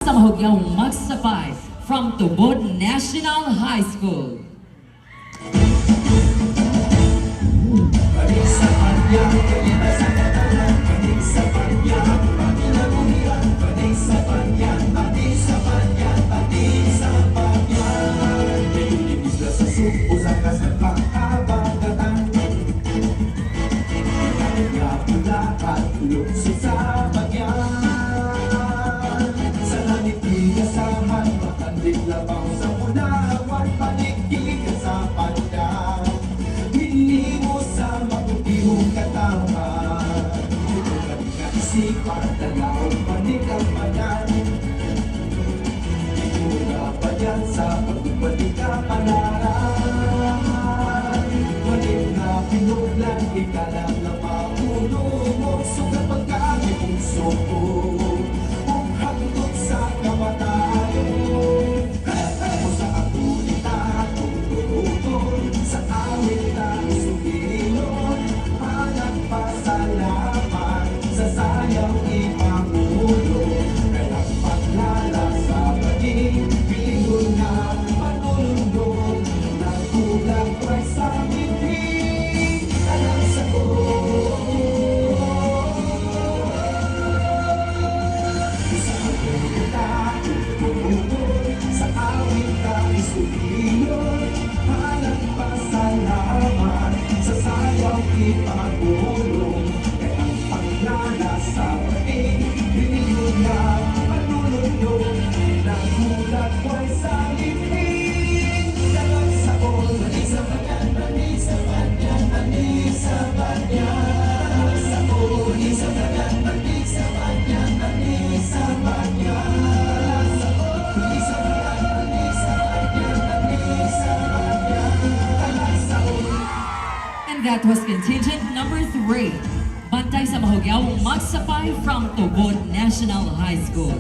Sa mahugyang magsapay from Tubod National High School. Labang sa unawan, paligid sa panda. Hindi mo sa mabutihong katawan. Ito ka isipan, dalaw, panig ang bayan. Mula pa yan sa pagbalik ka panaran. Malit na pinuglan, ikalang na paulo mo. Sugat pagkali puso ko, hangtod sa kabataan. Ipagulong kaya ang paglala sa pating binigod na manunulog nagulat ko'y sa lipin dalag sa all mali sa banyan, mali sa banyan, mali sa banyan dalag sa all mali sa banyan, mali sa banyan, mali sa banyan dalag sa all mali sa banyan, mali sa banyan, mali sa banyan dalag sa all. And that was contingent number 3. Bantay sa mahugyawang magsapay from Tubod National High School.